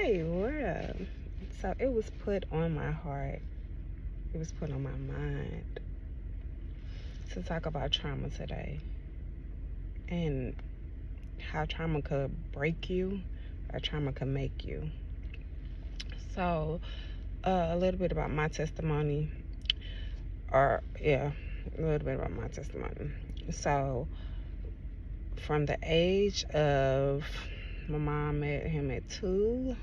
Hey, what up? So it was put on my heart, it was put on my mind to talk about trauma today and how trauma could break you or trauma could make you. So, a little bit about my testimony, or yeah, a little bit about my testimony. So, from the age of my mom met him at 2,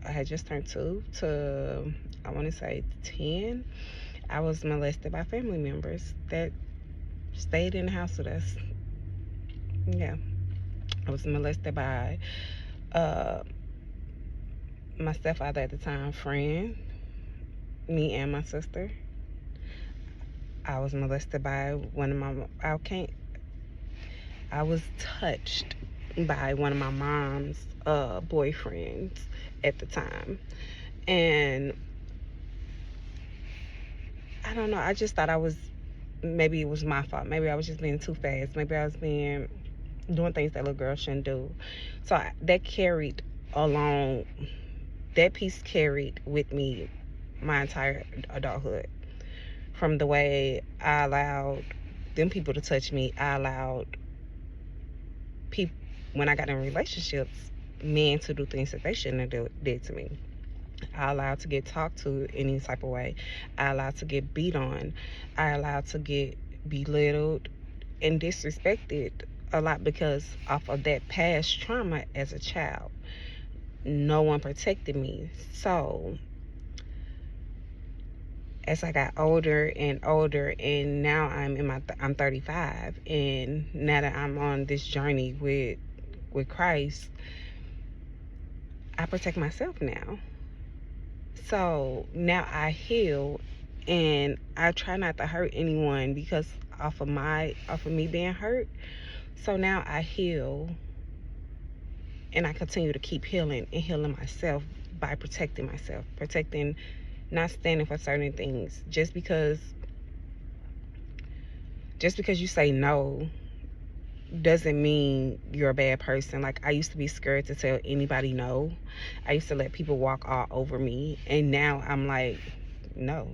I had just turned 2 to I want to say 10. I was molested by family members that stayed in the house with us. Yeah, I was molested by uh, my stepfather at the time, friend, me and my sister. I was molested by one of my. I was touched by one of my mom's boyfriends at the time, and I don't know. I just thought maybe it was my fault. Maybe I was just being too fast. Maybe I was doing things that little girls shouldn't do. So that carried along, that piece carried with me my entire adulthood. From the way I allowed them people to touch me, I allowed people, when I got in relationships, men to do things that they shouldn't have did to me. I allowed to get talked to any type of way. I allowed to get beat on. I allowed to get belittled and disrespected a lot because off of that past trauma as a child. No one protected me. So as I got older and older, and now I'm 35, and now that I'm on this journey with Christ, I protect myself now. So now I heal, and I try not to hurt anyone because off of me being hurt. So now I heal, and I continue to keep healing and healing myself by protecting myself, not standing for certain things. Just because you say no doesn't mean you're a bad person. Like, I used to be scared to tell anybody no. I used to let people walk all over me, and now I'm like, no,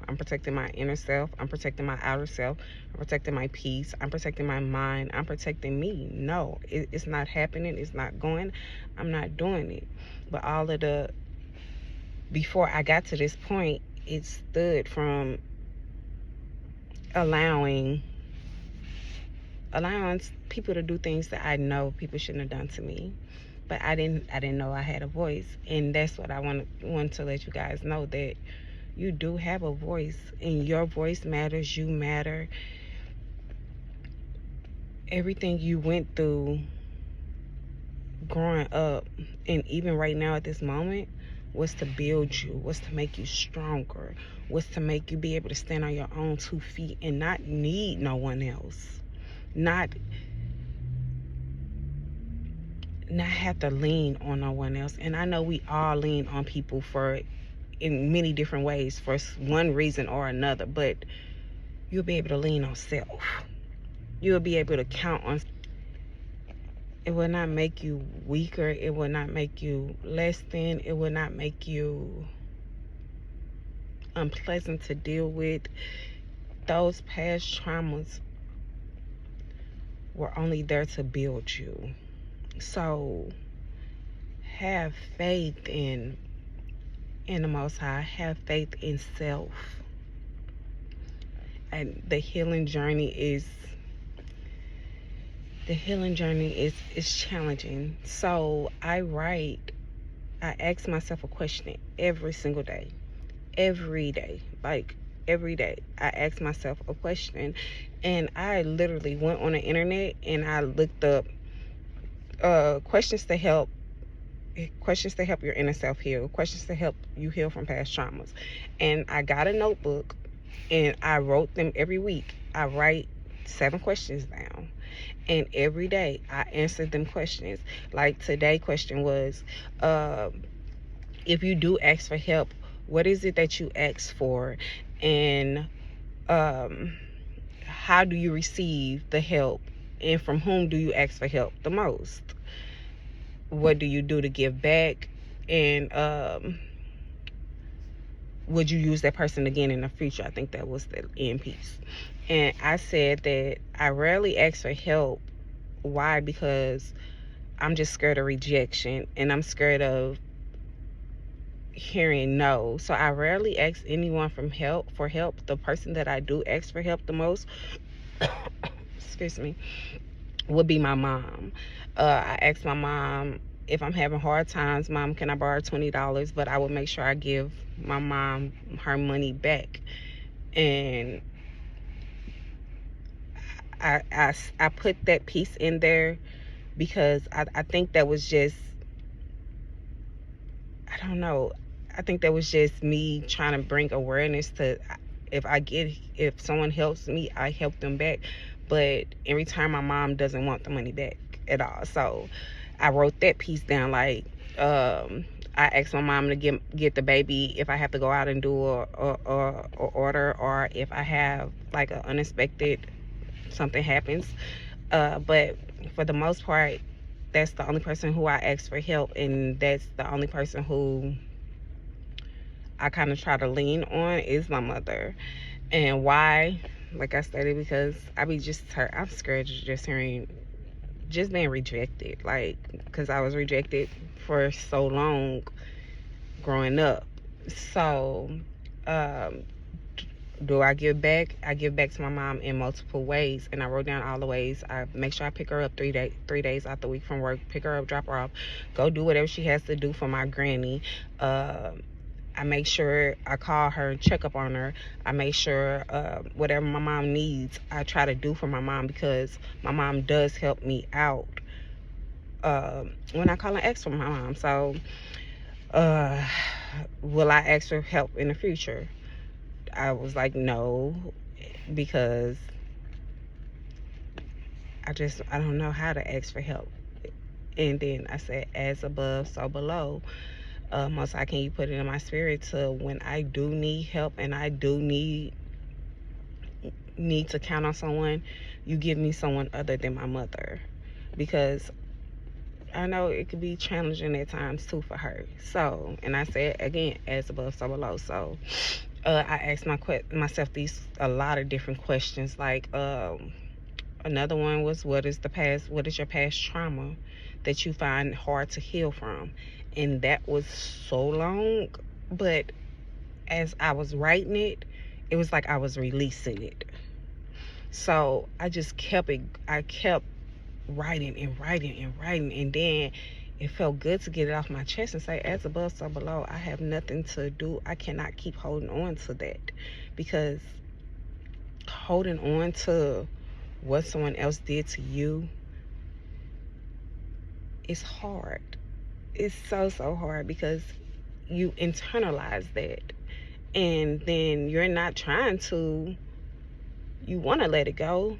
I'm protecting my inner self, I'm protecting my outer self, I'm protecting my peace, I'm protecting my mind, I'm protecting me. No, it's not happening, it's not going, I'm not doing it. But all of before I got to this point, it stood from allowing people to do things that I know people shouldn't have done to me. But I didn't know I had a voice. And that's what I want to let you guys know, that you do have a voice, and your voice matters. You matter. Everything you went through growing up, and even right now at this moment, was to build you, was to make you stronger, was to make you be able to stand on your own 2 feet and not need no one else, not have to lean on no one else. And I know we all lean on people in many different ways for one reason or another, but you'll be able to lean on self. You'll be able to count on. It will not make you weaker. It will not make you less than. It will not make you unpleasant to deal with. Those past traumas were only there to build you. So have faith in the Most High. Have faith in self. And the healing journey is challenging. So I ask myself a question every single day. Like every day I ask myself a question, and I literally went on the internet and I looked up questions to help your inner self heal, questions to help you heal from past traumas. And I got a notebook and I wrote them every week. I write 7 questions down, and every day I answered them questions. Like today question was, if you do ask for help, what is it that you ask for, and how do you receive the help, and from whom do you ask for help the most? what do you do to give back, and would you use that person again in the future? I think that was the end piece. And I said that I rarely ask for help. Why? Because I'm just scared of rejection, and I'm scared of hearing no. So I rarely ask anyone for help. The person that I do ask for help the most, excuse me, would be my mom. I ask my mom if I'm having hard times, Mom, can I borrow $20? But I would make sure I give my mom her money back. And I put that piece in there because I think that was just, I don't know, I think that was just me trying to bring awareness to, if someone helps me, I help them back. But in return, my mom doesn't want the money back at all. So I wrote that piece down. Like, I asked my mom to get the baby if I have to go out and do a order, or if I have like an unexpected something happens. But for the most part, that's the only person who I ask for help, and that's the only person who I kind of try to lean on is my mother. And why? Like I stated, because I'm scared of just being rejected. Like, because I was rejected for so long growing up. So, um, do I give back? I give back to my mom in multiple ways, and I wrote down all the ways. I make sure I pick her up 3 days out the week from work, pick her up, drop her off, go do whatever she has to do for my granny. I make sure I call her and check up on her. I make sure whatever my mom needs, I try to do for my mom, because my mom does help me out when I call and ask for my mom. So, will I ask for help in the future? I was like, no, because I don't know how to ask for help. And then I said, as above, so below. Most High, can you put it in my spirit to, when I do need help and I do need to count on someone, you give me someone other than my mother, because I know it could be challenging at times too for her. So, and I said again, as above, so below. So, I asked myself a lot of different questions. Like, another one was, what is your past trauma that you find hard to heal from? And that was so long, but as I was writing it, it was like I was releasing it. So I just kept writing and writing and writing, and then it felt good to get it off my chest and say, as above, so below. I have nothing to do. I cannot keep holding on to that, because holding on to what someone else did to you is hard. It's so hard, because you internalize that, and then you're not trying to, you want to let it go,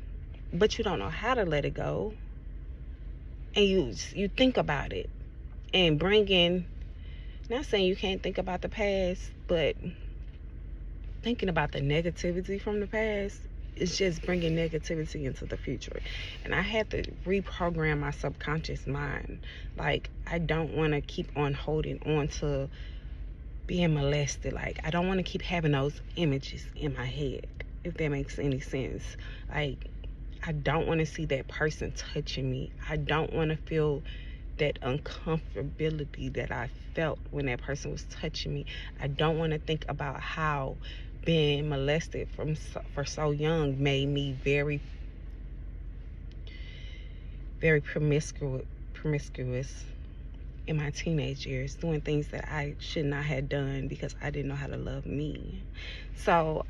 but you don't know how to let it go. And you think about it and bring in, not saying you can't think about the past, but thinking about the negativity from the past is just bringing negativity into the future. And I had to reprogram my subconscious mind. Like, I don't want to keep on holding on to being molested. Like, I don't want to keep having those images in my head, if that makes any sense. Like, I don't want to see that person touching me. I don't want to feel that uncomfortability that I felt when that person was touching me. I don't want to think about how being molested for so young made me very, very promiscuous in my teenage years, doing things that I should not have done because I didn't know how to love me. So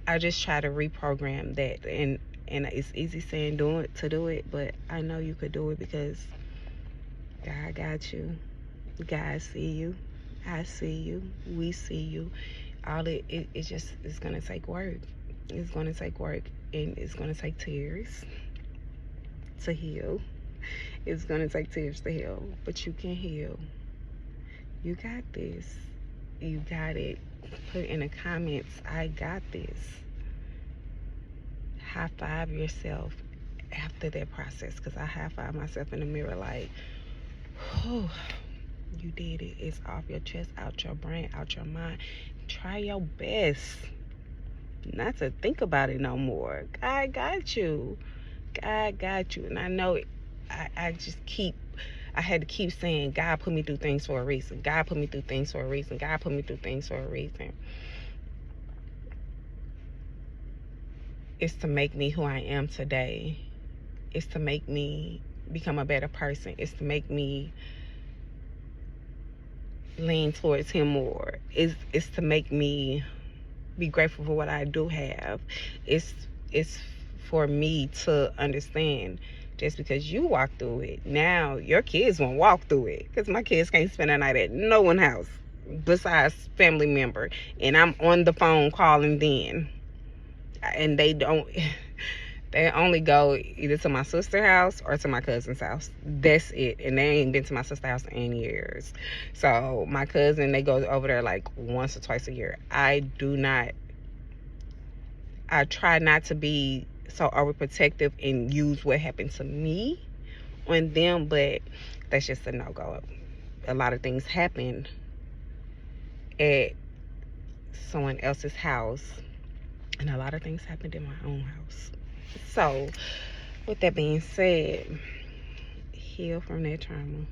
I just try to reprogram that, and it's easy saying do it, but I know you could do it, because God got you. God see you. I see you. We see you. All it's gonna take work. It's gonna take work, and it's gonna take tears to heal. It's gonna take tears to heal, but you can heal. You got this. You got it. Put in the comments, I got this. High five yourself after that process, because I high five myself in the mirror like, Whew, you did it. It's off your chest, out your brain, out your mind. Try your best not to think about it no more. God got you. God got you. And I know I had to keep saying, God put me through things for a reason. God put me through things for a reason. God put me through things for a reason. It's to make me who I am today. It's to make me become a better person. It's to make me lean towards him more. It's to make me be grateful for what I do have. It's for me to understand, just because you walk through it, now your kids won't walk through it. Because my kids can't spend a night at no one's house besides family member, and I'm on the phone calling then, and they don't. They only go either to my sister's house or to my cousin's house. That's it. And they ain't been to my sister's house in years. So my cousin, they go over there like once or twice a year. I try not to be so overprotective and use what happened to me on them, but that's just a no-go. A lot of things happen at someone else's house, and a lot of things happened in my own house. So with that being said, heal from that trauma.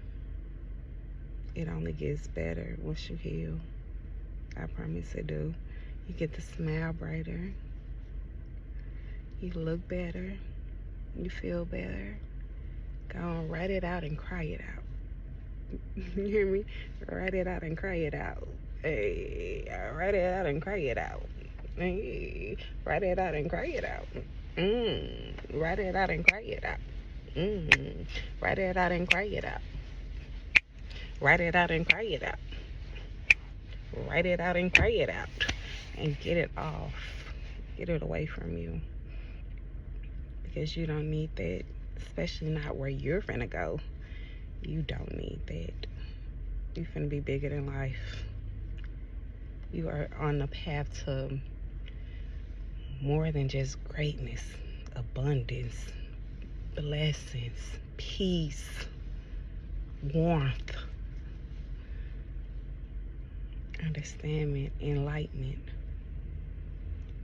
It only gets better once you heal. I promise it do. You get to smile brighter. You look better. You feel better. Go on, write it out and cry it out. You hear me? Write it out and cry it out. Hey, write it out and cry it out. Hey, write it out and cry it out. Write it out and cry it out. Write it out and cry it out. Write it out and cry it out. Write it out and cry it out. And get it off. Get it away from you. Because you don't need that. Especially not where you're finna go. You don't need that. You're finna be bigger than life. You are on the path to more than just greatness, abundance, blessings, peace, warmth, understanding, enlightenment.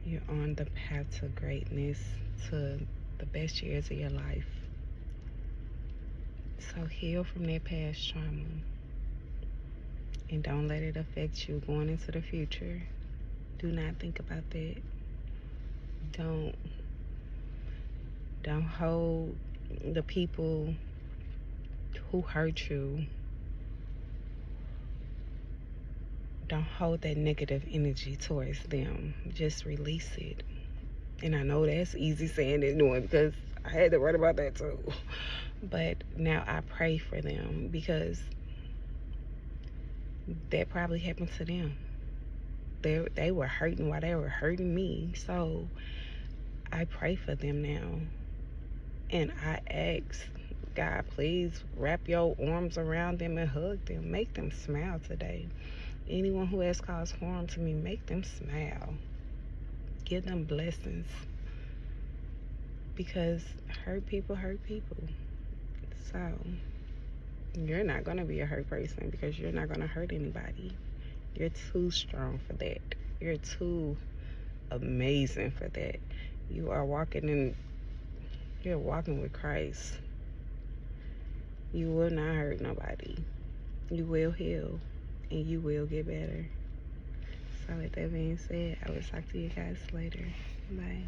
You're on the path to greatness, to the best years of your life. So heal from that past trauma, and don't let it affect you going into the future. Do not think about that. Don't hold the people who hurt you. Don't hold that negative energy towards them. Just release it. And I know that's easy saying than doing, because I had to write about that too. But now I pray for them, because that probably happened to them. They were hurting while they were hurting me. So I pray for them now. And I ask, God, please wrap your arms around them and hug them. Make them smile today. Anyone who has caused harm to me, make them smile. Give them blessings. Because hurt people hurt people. So you're not going to be a hurt person, because you're not going to hurt anybody. You're too strong for that. You're too amazing for that. You're walking with Christ. You will not hurt nobody. You will heal, and you will get better. So with that being said, I will talk to you guys later. Bye.